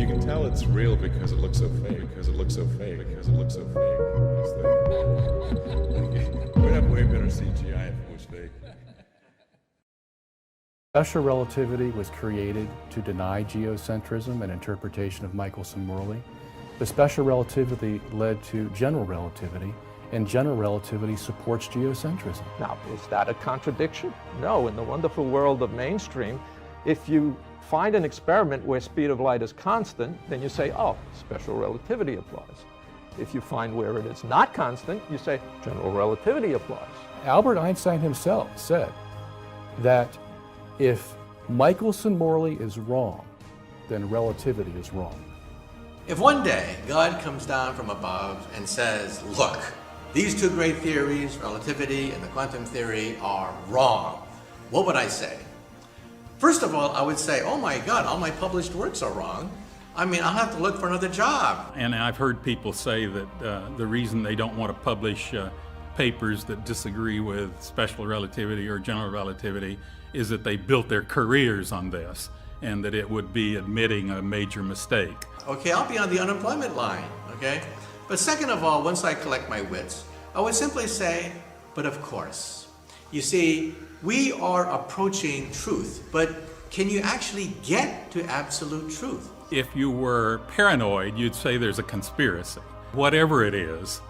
can tell it's real because it looks so fake. Because it looks so fake. Because it looks so fake. We'd have way better CGI if it was fake. Special relativity was created to deny geocentrism and interpretation of Michelson-Morley. The special relativity led to general relativity, and general relativity supports geocentrism. Now, is that a contradiction? No. In the wonderful world of mainstream, if you find an experiment where speed of light is constant, then you say, oh, special relativity applies. If you find where it is not constant, you say general relativity applies. Albert Einstein himself said that if Michelson-Morley is wrong, then relativity is wrong. If one day God comes down from above and says, look, these two great theories, relativity and the quantum theory, are wrong, what would I say? First of all, I would say, oh my God, all my published works are wrong. I mean, I'll have to look for another job. And I've heard people say that the reason they don't want to publish papers that disagree with special relativity or general relativity is that they built their careers on this, and that it would be admitting a major mistake. Okay, I'll be on the unemployment line, okay? But second of all, once I collect my wits, I would simply say, but of course. You see, we are approaching truth, but can you actually get to absolute truth? If you were paranoid, you'd say there's a conspiracy. Whatever it is,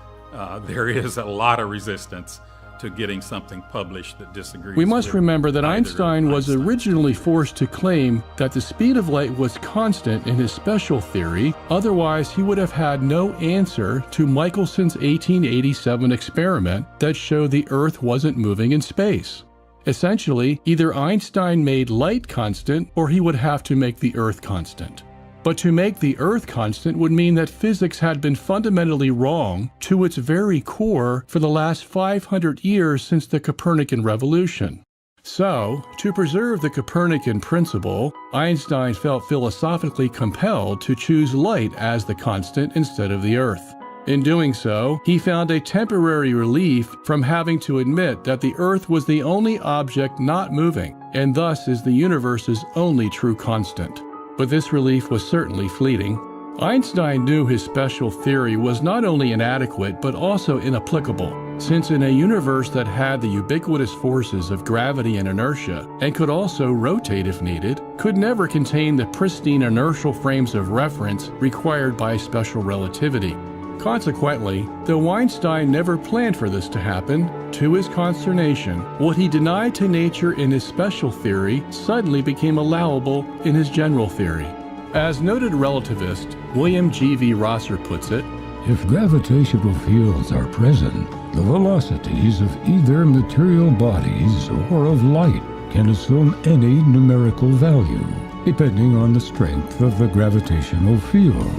there is a lot of resistance to getting something published that disagrees. We must with remember that either Einstein was Einstein. originally forced to claim that the speed of light was constant in his special theory, otherwise he would have had no answer to Michelson's 1887 experiment that showed the Earth wasn't moving in space. Essentially, either Einstein made light constant or he would have to make the Earth constant. But to make the Earth constant would mean that physics had been fundamentally wrong to its very core for the last 500 years since the Copernican revolution. So, to preserve the Copernican principle, Einstein felt philosophically compelled to choose light as the constant instead of the Earth. In doing so, he found a temporary relief from having to admit that the Earth was the only object not moving, and thus is the universe's only true constant. But this relief was certainly fleeting. Einstein knew his special theory was not only inadequate but also inapplicable, since in a universe that had the ubiquitous forces of gravity and inertia, and could also rotate if needed, could never contain the pristine inertial frames of reference required by special relativity. Consequently, though Einstein never planned for this to happen, to his consternation, what he denied to nature in his special theory suddenly became allowable in his general theory. As noted relativist William G.V. Rosser puts it, if gravitational fields are present, the velocities of either material bodies or of light can assume any numerical value, depending on the strength of the gravitational field.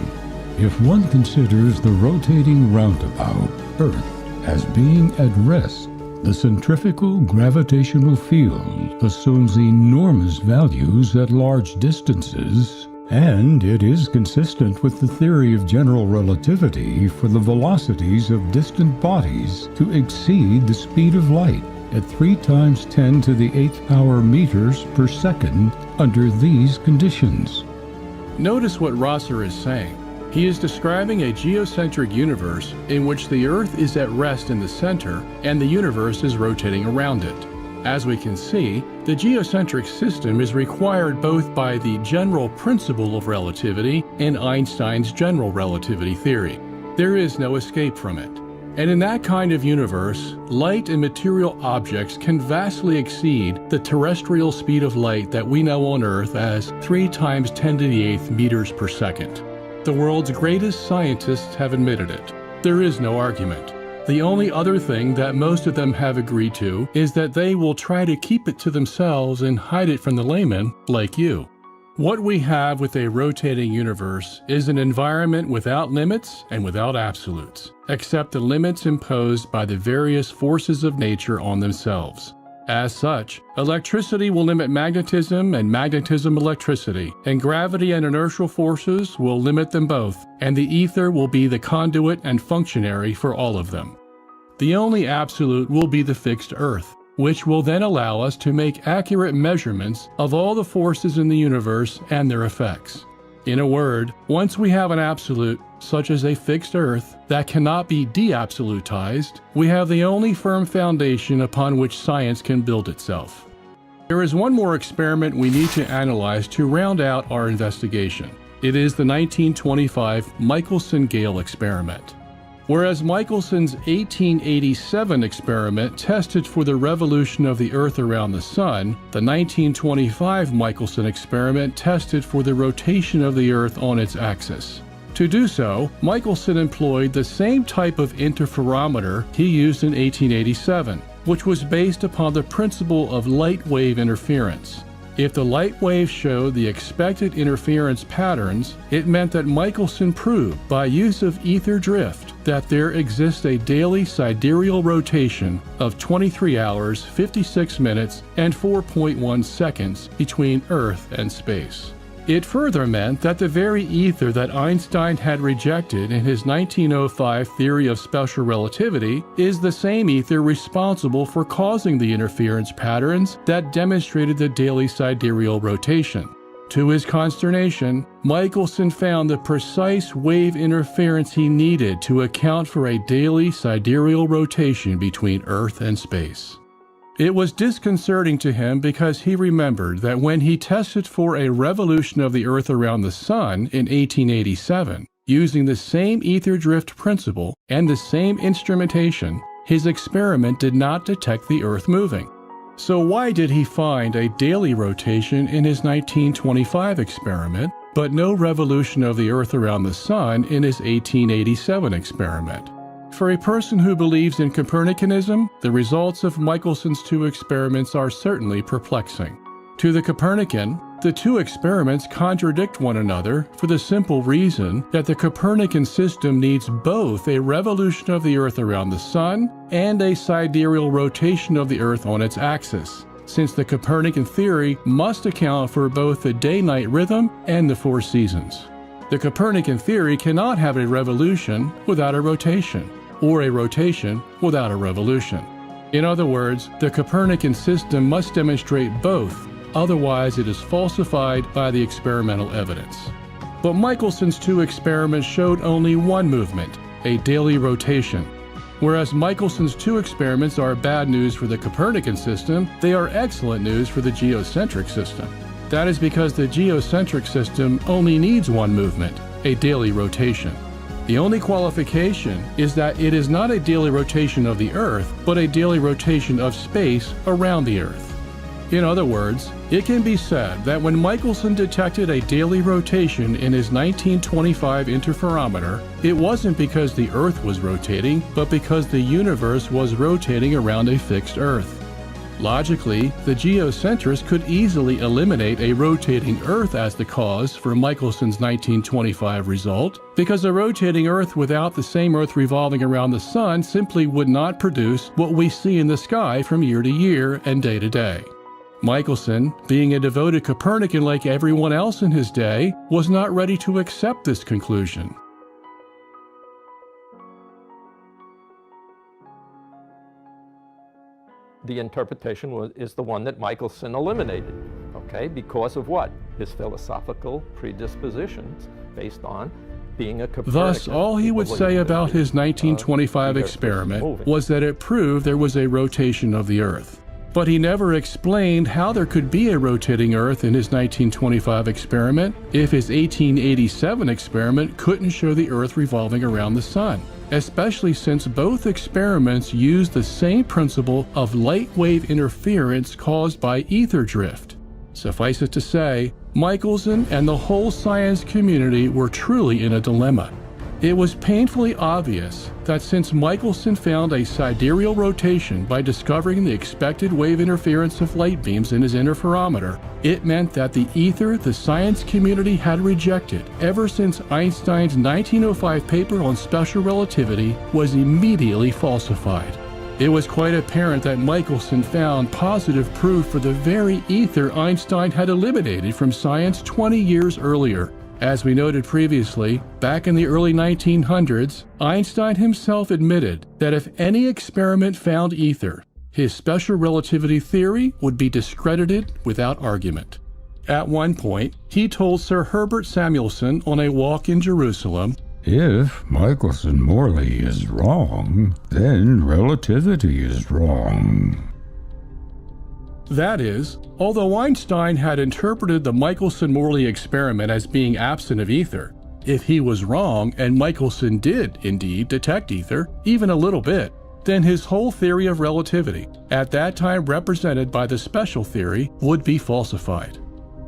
If one considers the rotating roundabout, Earth, as being at rest, the centrifugal gravitational field assumes enormous values at large distances, and it is consistent with the theory of general relativity for the velocities of distant bodies to exceed the speed of light at 3 × 10⁸ meters per second under these conditions. Notice what Rosser is saying. He is describing a geocentric universe in which the Earth is at rest in the center and the universe is rotating around it. As we can see, the geocentric system is required both by the general principle of relativity and Einstein's general relativity theory. There is no escape from it. And in that kind of universe, light and material objects can vastly exceed the terrestrial speed of light that we know on Earth as 3 × 10⁸ meters per second. The world's greatest scientists have admitted it. There is no argument. The only other thing that most of them have agreed to is that they will try to keep it to themselves and hide it from the layman, like you. What we have with a rotating universe is an environment without limits and without absolutes, except the limits imposed by the various forces of nature on themselves. As such, electricity will limit magnetism and magnetism electricity, and gravity and inertial forces will limit them both, and the ether will be the conduit and functionary for all of them. The only absolute will be the fixed Earth, which will then allow us to make accurate measurements of all the forces in the universe and their effects. In a word, once we have an absolute, such as a fixed Earth, that cannot be de-absolutized, we have the only firm foundation upon which science can build itself. There is one more experiment we need to analyze to round out our investigation. It is the 1925 Michelson-Gale experiment. Whereas Michelson's 1887 experiment tested for the revolution of the Earth around the Sun, the 1925 Michelson experiment tested for the rotation of the Earth on its axis. To do so, Michelson employed the same type of interferometer he used in 1887, which was based upon the principle of light wave interference. If the light waves showed the expected interference patterns, it meant that Michelson proved, by use of ether drift, that there exists a daily sidereal rotation of 23 hours, 56 minutes, and 4.1 seconds between Earth and space. It further meant that the very ether that Einstein had rejected in his 1905 theory of special relativity is the same ether responsible for causing the interference patterns that demonstrated the daily sidereal rotation. To his consternation, Michelson found the precise wave interference he needed to account for a daily sidereal rotation between Earth and space. It was disconcerting to him because he remembered that when he tested for a revolution of the Earth around the Sun in 1887, using the same ether drift principle and the same instrumentation, his experiment did not detect the Earth moving. So why did he find a daily rotation in his 1925 experiment, but no revolution of the Earth around the Sun in his 1887 experiment? For a person who believes in Copernicanism, the results of Michelson's two experiments are certainly perplexing. To the Copernican, the two experiments contradict one another for the simple reason that the Copernican system needs both a revolution of the Earth around the Sun and a sidereal rotation of the Earth on its axis, since the Copernican theory must account for both the day-night rhythm and the four seasons. The Copernican theory cannot have a revolution without a rotation, or a rotation without a revolution. In other words, the Copernican system must demonstrate both, otherwise it is falsified by the experimental evidence. But Michelson's two experiments showed only one movement, a daily rotation. Whereas Michelson's two experiments are bad news for the Copernican system, they are excellent news for the geocentric system. That is because the geocentric system only needs one movement, a daily rotation. The only qualification is that it is not a daily rotation of the Earth, but a daily rotation of space around the Earth. In other words, it can be said that when Michelson detected a daily rotation in his 1925 interferometer, it wasn't because the Earth was rotating, but because the universe was rotating around a fixed Earth. Logically, the geocentrists could easily eliminate a rotating Earth as the cause for Michelson's 1925 result, because a rotating Earth without the same Earth revolving around the Sun simply would not produce what we see in the sky from year to year and day to day. Michelson, being a devoted Copernican like everyone else in his day, was not ready to accept this conclusion. The interpretation is the one that Michelson eliminated, okay? Because of what? His philosophical predispositions based on being a Copernican. Thus, all he would say about his 1925 experiment was that it proved there was a rotation of the Earth. But he never explained how there could be a rotating Earth in his 1925 experiment if his 1887 experiment couldn't show the Earth revolving around the Sun, especially since both experiments used the same principle of light wave interference caused by ether drift. Suffice it to say, Michelson and the whole science community were truly in a dilemma. It was painfully obvious that since Michelson found a sidereal rotation by discovering the expected wave interference of light beams in his interferometer, it meant that the ether the science community had rejected ever since Einstein's 1905 paper on special relativity was immediately falsified. It was quite apparent that Michelson found positive proof for the very ether Einstein had eliminated from science 20 years earlier. As we noted previously, back in the early 1900s, Einstein himself admitted that if any experiment found ether, his special relativity theory would be discredited without argument. At one point, he told Sir Herbert Samuelson on a walk in Jerusalem, If Michelson-Morley is wrong, then relativity is wrong. That is, although Einstein had interpreted the Michelson-Morley experiment as being absent of ether, if he was wrong and Michelson did indeed detect ether, even a little bit, then his whole theory of relativity, at that time represented by the special theory, would be falsified.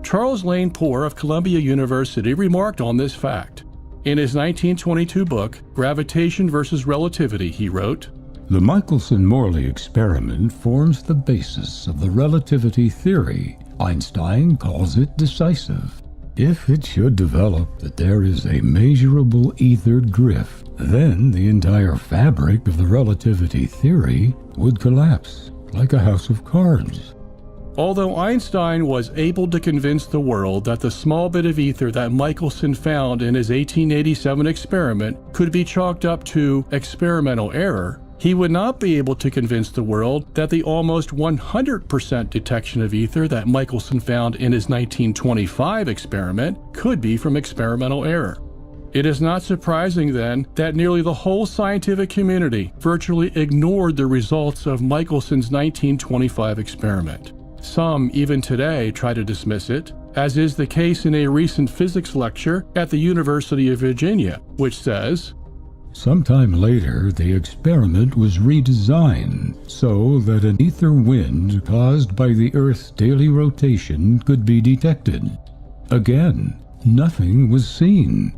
Charles Lane Poore of Columbia University remarked on this fact. In his 1922 book, Gravitation versus Relativity, he wrote, The Michelson-Morley experiment forms the basis of the relativity theory. Einstein calls it decisive. If it should develop that there is a measurable ether drift, then the entire fabric of the relativity theory would collapse like a house of cards. Although Einstein was able to convince the world that the small bit of ether that Michelson found in his 1887 experiment could be chalked up to experimental error, he would not be able to convince the world that the almost 100% detection of ether that Michelson found in his 1925 experiment could be from experimental error. It is not surprising, then, that nearly the whole scientific community virtually ignored the results of Michelson's 1925 experiment. Some, even today, try to dismiss it, as is the case in a recent physics lecture at the University of Virginia, which says, Sometime later, the experiment was redesigned so that an ether wind caused by the Earth's daily rotation could be detected. Again, nothing was seen.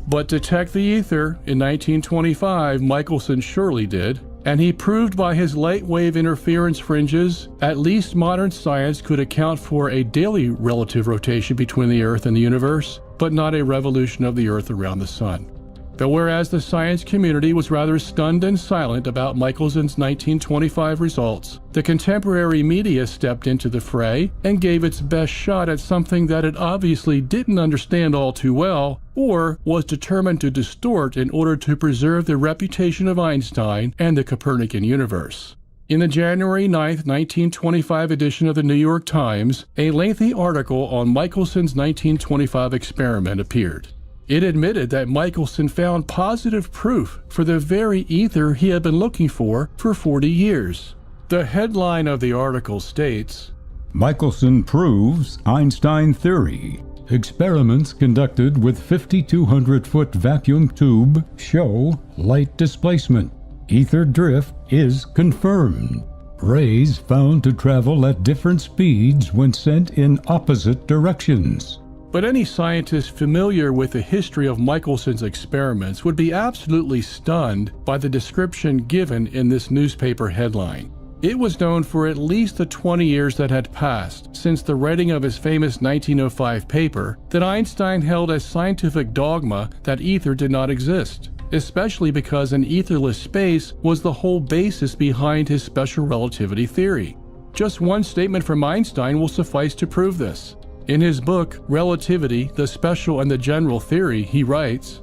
But detect the ether in 1925 Michelson surely did, and he proved by his light wave interference fringes at least modern science could account for a daily relative rotation between the Earth and the universe, but not a revolution of the Earth around the Sun. But whereas the science community was rather stunned and silent about Michelson's 1925 results, the contemporary media stepped into the fray and gave its best shot at something that it obviously didn't understand all too well, or was determined to distort in order to preserve the reputation of Einstein and the Copernican universe. In the January 9, 1925 edition of the New York Times, a lengthy article on Michelson's 1925 experiment appeared. It admitted that Michelson found positive proof for the very ether he had been looking for 40 years. The headline of the article states, Michelson proves Einstein theory. Experiments conducted with 5,200-foot vacuum tube show light displacement. Ether drift is confirmed. Rays found to travel at different speeds when sent in opposite directions. But any scientist familiar with the history of Michelson's experiments would be absolutely stunned by the description given in this newspaper headline. It was known for at least the 20 years that had passed since the writing of his famous 1905 paper that Einstein held as scientific dogma that ether did not exist, especially because an etherless space was the whole basis behind his special relativity theory. Just one statement from Einstein will suffice to prove this. In his book, Relativity, the Special and the General Theory, he writes,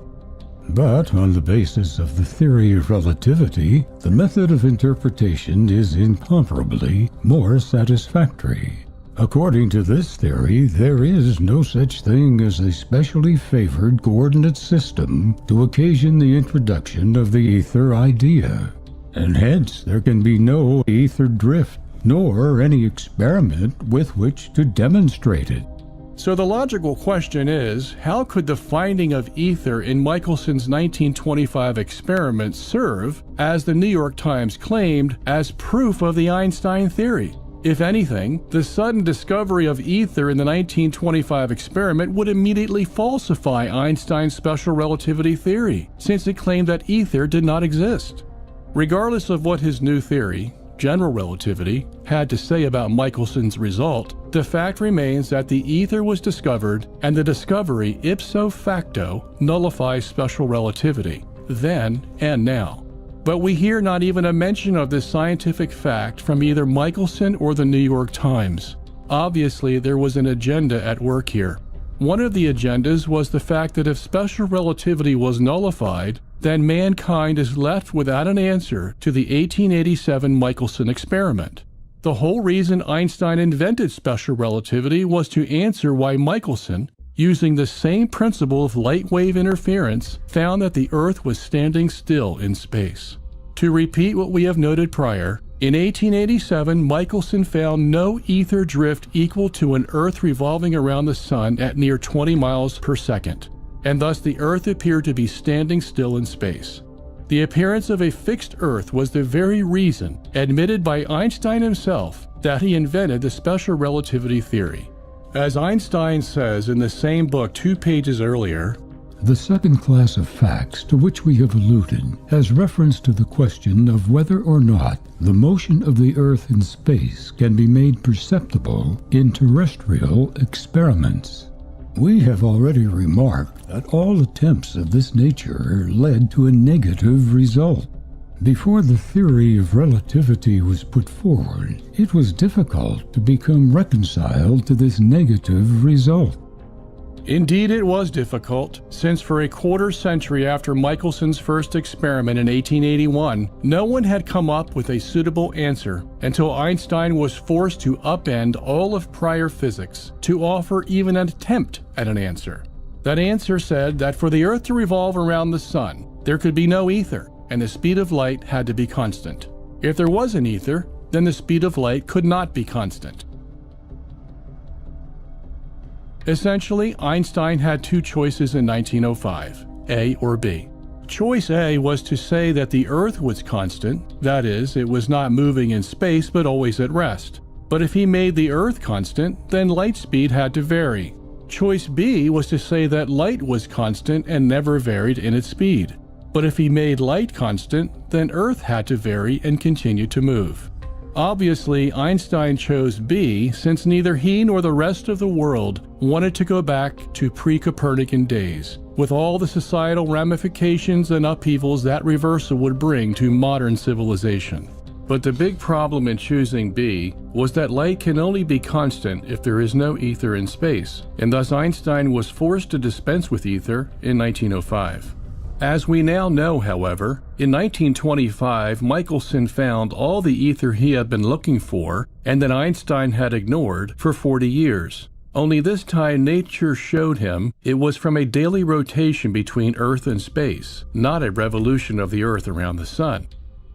But on the basis of the theory of relativity, the method of interpretation is incomparably more satisfactory. According to this theory, there is no such thing as a specially favored coordinate system to occasion the introduction of the ether idea, and hence there can be no ether drift, nor any experiment with which to demonstrate it. So the logical question is, how could the finding of ether in Michelson's 1925 experiment serve, as the New York Times claimed, as proof of the Einstein theory? If anything, the sudden discovery of ether in the 1925 experiment would immediately falsify Einstein's special relativity theory, since it claimed that ether did not exist. Regardless of what his new theory, general relativity, had to say about Michelson's result, the fact remains that the ether was discovered, and the discovery ipso facto nullifies special relativity, then and now. But we hear not even a mention of this scientific fact from either Michelson or the New York Times. Obviously, there was an agenda at work here. One of the agendas was the fact that if special relativity was nullified, then mankind is left without an answer to the 1887 Michelson experiment. The whole reason Einstein invented special relativity was to answer why Michelson, using the same principle of light wave interference, found that the Earth was standing still in space. To repeat what we have noted prior, in 1887, Michelson found no ether drift equal to an Earth revolving around the Sun at near 20 miles per second, and thus the Earth appeared to be standing still in space. The appearance of a fixed Earth was the very reason, admitted by Einstein himself, that he invented the special relativity theory. As Einstein says in the same book 2 pages earlier, the second class of facts to which we have alluded has reference to the question of whether or not the motion of the Earth in space can be made perceptible in terrestrial experiments. We have already remarked that all attempts of this nature led to a negative result. Before the theory of relativity was put forward, it was difficult to become reconciled to this negative result. Indeed, it was difficult, since for a quarter century after Michelson's first experiment in 1881, no one had come up with a suitable answer until Einstein was forced to upend all of prior physics to offer even an attempt at an answer. That answer said that for the Earth to revolve around the Sun, there could be no ether, and the speed of light had to be constant. If there was an ether, then the speed of light could not be constant. Essentially, Einstein had 2 choices in 1905, A or B. Choice A was to say that the Earth was constant, that is, it was not moving in space but always at rest. But if he made the Earth constant, then light speed had to vary. Choice B was to say that light was constant and never varied in its speed. But if he made light constant, then Earth had to vary and continue to move. Obviously, Einstein chose B since neither he nor the rest of the world wanted to go back to pre-Copernican days, with all the societal ramifications and upheavals that reversal would bring to modern civilization. But the big problem in choosing B was that light can only be constant if there is no ether in space, and thus Einstein was forced to dispense with ether in 1905. As we now know, however, in 1925, Michelson found all the ether he had been looking for and that Einstein had ignored for 40 years. Only this time nature showed him it was from a daily rotation between Earth and space, not a revolution of the Earth around the Sun.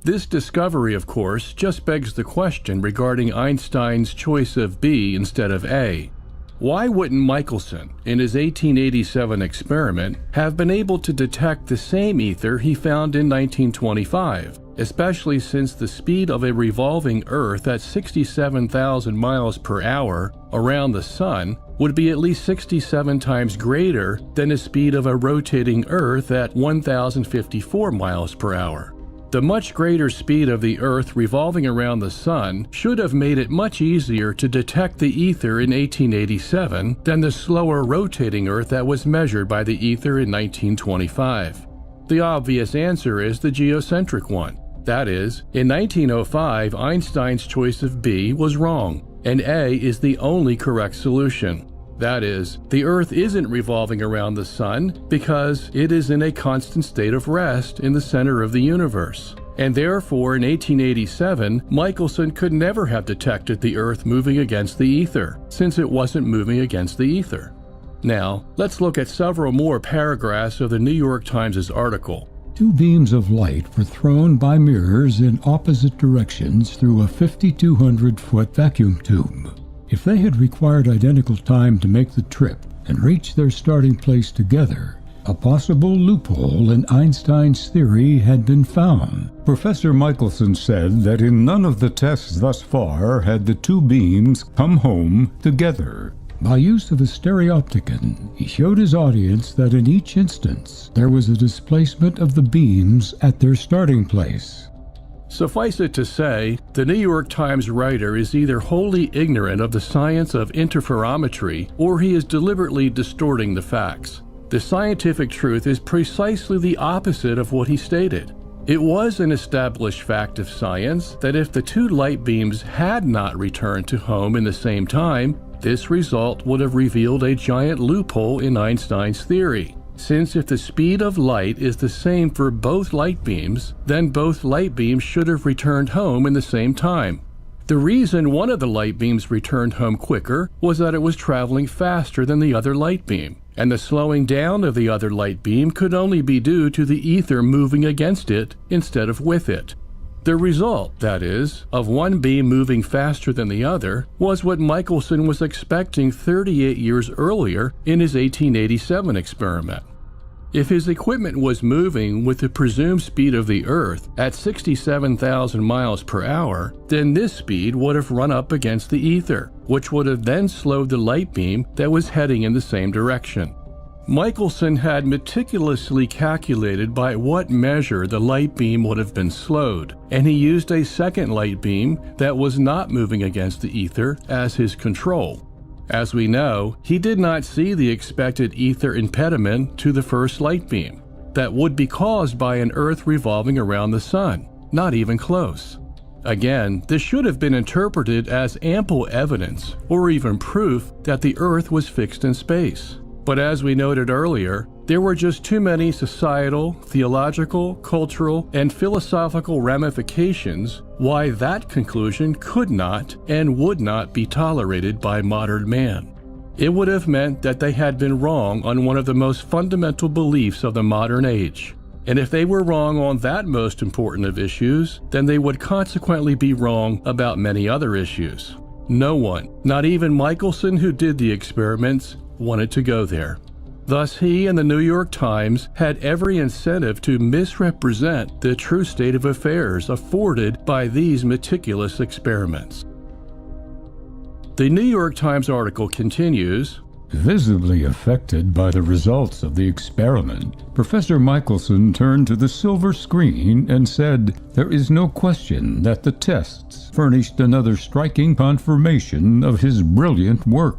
This discovery, of course, just begs the question regarding Einstein's choice of B instead of A. Why wouldn't Michelson, in his 1887 experiment, have been able to detect the same ether he found in 1925, especially since the speed of a revolving Earth at 67,000 miles per hour around the Sun would be at least 67 times greater than the speed of a rotating Earth at 1,054 miles per hour? The much greater speed of the Earth revolving around the Sun should have made it much easier to detect the ether in 1887 than the slower rotating Earth that was measured by the ether in 1925. The obvious answer is the geocentric one. That is, in 1905, Einstein's choice of B was wrong, and A is the only correct solution. That is, the Earth isn't revolving around the Sun because it is in a constant state of rest in the center of the universe. And therefore, in 1887, Michelson could never have detected the Earth moving against the ether, since it wasn't moving against the ether. Now, let's look at several more paragraphs of the New York Times' article. 2 beams of light were thrown by mirrors in opposite directions through a 5,200-foot vacuum tube. If they had required identical time to make the trip and reach their starting place together, a possible loophole in Einstein's theory had been found. Professor Michelson said that in none of the tests thus far had the 2 beams come home together. By use of a stereopticon, he showed his audience that in each instance there was a displacement of the beams at their starting place. Suffice it to say, the New York Times writer is either wholly ignorant of the science of interferometry or he is deliberately distorting the facts. The scientific truth is precisely the opposite of what he stated. It was an established fact of science that if the 2 light beams had not returned to home in the same time, this result would have revealed a giant loophole in Einstein's theory. Since if the speed of light is the same for both light beams, then both light beams should have returned home in the same time. The reason one of the light beams returned home quicker was that it was traveling faster than the other light beam, and the slowing down of the other light beam could only be due to the ether moving against it instead of with it. The result, that is, of one beam moving faster than the other was what Michelson was expecting 38 years earlier in his 1887 experiment. If his equipment was moving with the presumed speed of the Earth at 67,000 miles per hour, then this speed would have run up against the ether, which would have then slowed the light beam that was heading in the same direction. Michelson had meticulously calculated by what measure the light beam would have been slowed, and he used a second light beam that was not moving against the ether as his control. As we know, he did not see the expected ether impediment to the first light beam that would be caused by an Earth revolving around the Sun, not even close. Again, this should have been interpreted as ample evidence or even proof that the Earth was fixed in space. But as we noted earlier, there were just too many societal, theological, cultural, and philosophical ramifications why that conclusion could not and would not be tolerated by modern man. It would have meant that they had been wrong on one of the most fundamental beliefs of the modern age. And if they were wrong on that most important of issues, then they would consequently be wrong about many other issues. No one, not even Michelson who did the experiments, wanted to go there. Thus, he and the New York Times had every incentive to misrepresent the true state of affairs afforded by these meticulous experiments. The New York Times article continues, Visibly affected by the results of the experiment, Professor Michelson turned to the silver screen and said, "There is no question that the tests furnished another striking confirmation of his brilliant work.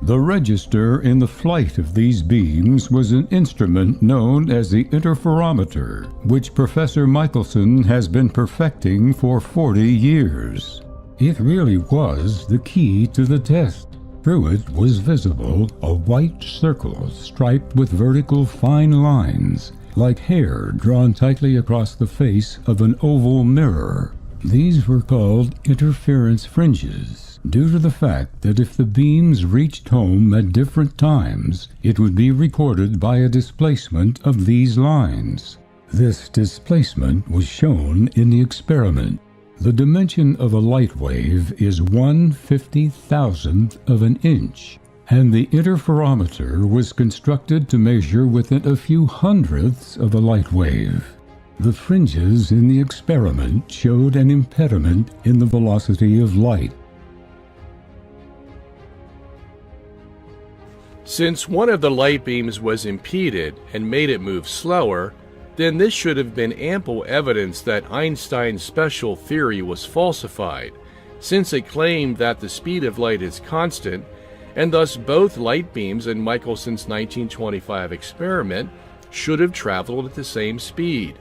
The register in the flight of these beams was an instrument known as the interferometer, which Professor Michelson has been perfecting for 40 years. It really was the key to the test. Through it was visible a white circle striped with vertical fine lines, like hair drawn tightly across the face of an oval mirror. These were called interference fringes, due to the fact that if the beams reached home at different times, it would be recorded by a displacement of these lines. This displacement was shown in the experiment. The dimension of a light wave is 1/50,000th of an inch, and the interferometer was constructed to measure within a few hundredths of a light wave. The fringes in the experiment showed an impediment in the velocity of light. Since one of the light beams was impeded and made it move slower, then this should have been ample evidence that Einstein's special theory was falsified, since it claimed that the speed of light is constant, and thus both light beams in Michelson's 1925 experiment should have traveled at the same speed.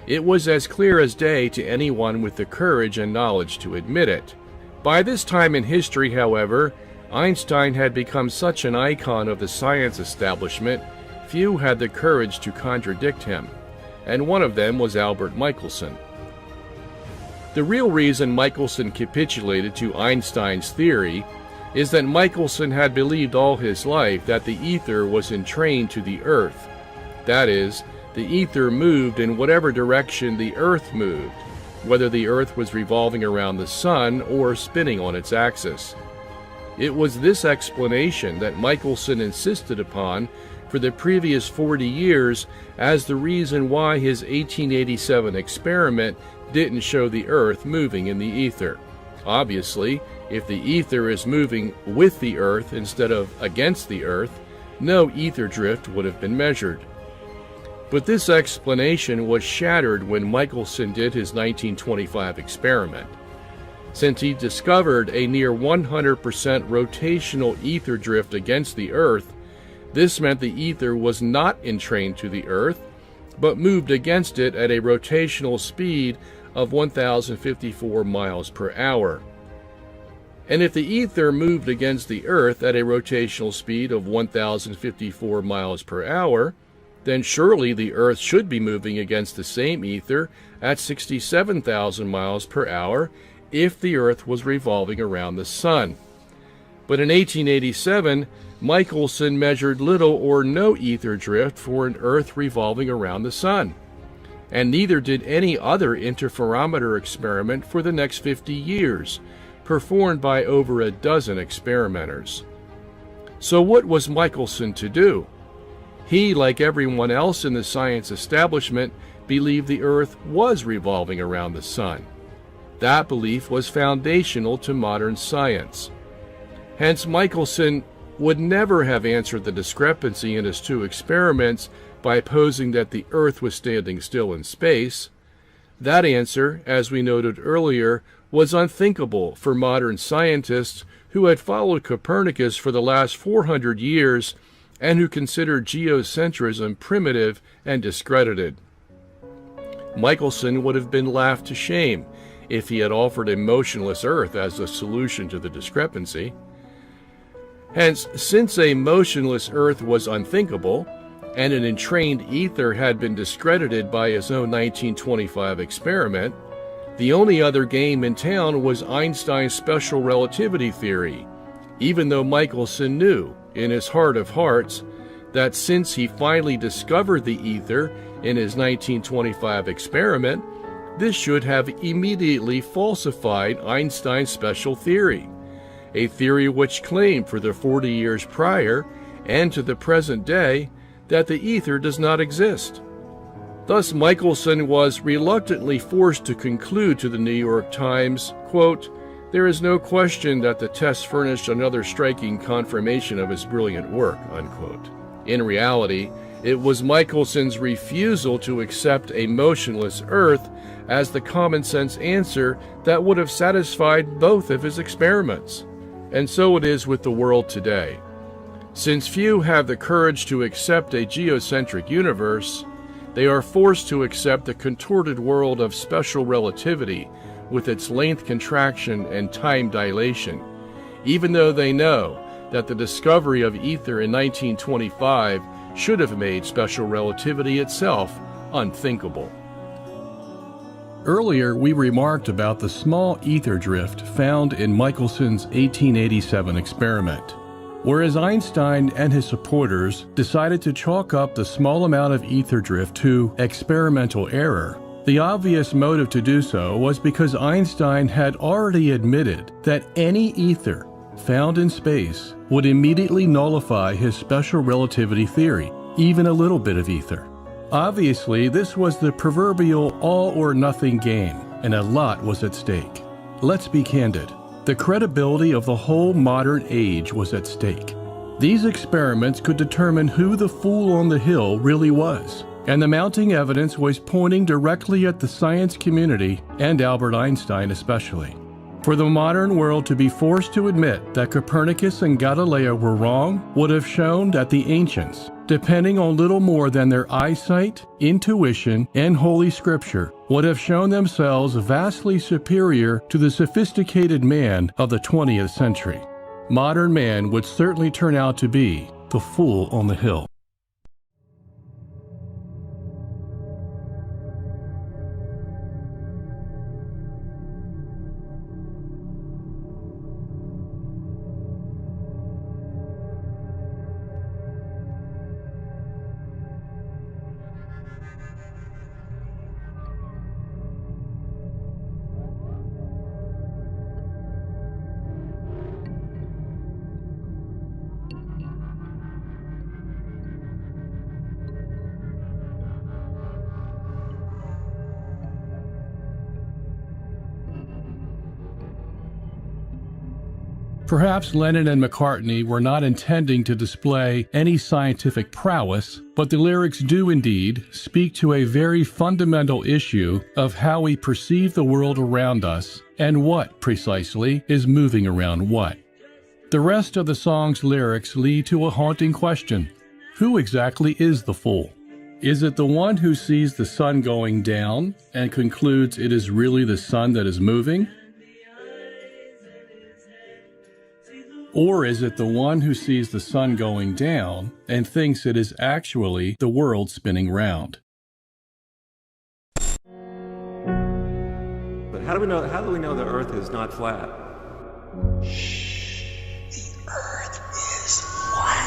It was as clear as day to anyone with the courage and knowledge to admit it. By this time in history, however, Einstein had become such an icon of the science establishment, few had the courage to contradict him, and one of them was Albert Michelson. The real reason Michelson capitulated to Einstein's theory is that Michelson had believed all his life that the ether was entrained to the Earth. That is, the ether moved in whatever direction the Earth moved, whether the Earth was revolving around the Sun or spinning on its axis. It was this explanation that Michelson insisted upon for the previous 40 years as the reason why his 1887 experiment didn't show the Earth moving in the ether. Obviously, if the ether is moving with the Earth instead of against the Earth, no ether drift would have been measured. But this explanation was shattered when Michelson did his 1925 experiment. Since he discovered a near 100% rotational ether drift against the Earth, this meant the ether was not entrained to the Earth, but moved against it at a rotational speed of 1,054 miles per hour. And if the ether moved against the Earth at a rotational speed of 1,054 miles per hour, then surely the Earth should be moving against the same ether at 67,000 miles per hour if the Earth was revolving around the Sun. But in 1887, Michelson measured little or no ether drift for an Earth revolving around the Sun, and neither did any other interferometer experiment for the next 50 years, performed by over a dozen experimenters. So what was Michelson to do? He, like everyone else in the science establishment, believed the Earth was revolving around the Sun. That belief was foundational to modern science. Hence, Michelson would never have answered the discrepancy in his two experiments by posing that the Earth was standing still in space. That answer, as we noted earlier, was unthinkable for modern scientists who had followed Copernicus for the last 400 years and who considered geocentrism primitive and discredited. Michelson would have been laughed to shame if he had offered a motionless Earth as a solution to the discrepancy. Hence, since a motionless Earth was unthinkable, and an entrained ether had been discredited by his own 1925 experiment, the only other game in town was Einstein's special relativity theory, even though Michelson knew, in his heart of hearts, that since he finally discovered the ether in his 1925 experiment, this should have immediately falsified Einstein's special theory, a theory which claimed for the 40 years prior and to the present day that the ether does not exist. Thus, Michelson was reluctantly forced to conclude to the New York Times, quote, "There is no question that the test furnished another striking confirmation of his brilliant work," unquote. In reality, it was Michelson's refusal to accept a motionless Earth as the common-sense answer that would have satisfied both of his experiments. And so it is with the world today. Since few have the courage to accept a geocentric universe, they are forced to accept the contorted world of special relativity with its length contraction and time dilation, even though they know that the discovery of ether in 1925 should have made special relativity itself unthinkable. Earlier, we remarked about the small ether drift found in Michelson's 1887 experiment. Whereas Einstein and his supporters decided to chalk up the small amount of ether drift to experimental error, the obvious motive to do so was because Einstein had already admitted that any ether found in space would immediately nullify his special relativity theory, even a little bit of ether. Obviously, this was the proverbial all-or-nothing game, and a lot was at stake. Let's be candid. The credibility of the whole modern age was at stake. These experiments could determine who the fool on the hill really was, and the mounting evidence was pointing directly at the science community and Albert Einstein especially. For the modern world to be forced to admit that Copernicus and Galileo were wrong would have shown that the ancients, depending on little more than their eyesight, intuition, and Holy Scripture, would have shown themselves vastly superior to the sophisticated man of the 20th century. Modern man would certainly turn out to be the fool on the hill. Perhaps Lennon and McCartney were not intending to display any scientific prowess, but the lyrics do indeed speak to a very fundamental issue of how we perceive the world around us and what, precisely, is moving around what. The rest of the song's lyrics lead to a haunting question. Who exactly is the fool? Is it the one who sees the sun going down and concludes it is really the sun that is moving? Or is it the one who sees the sun going down and thinks it is actually the world spinning round? But How do we know the Earth is not flat? The Earth is flat.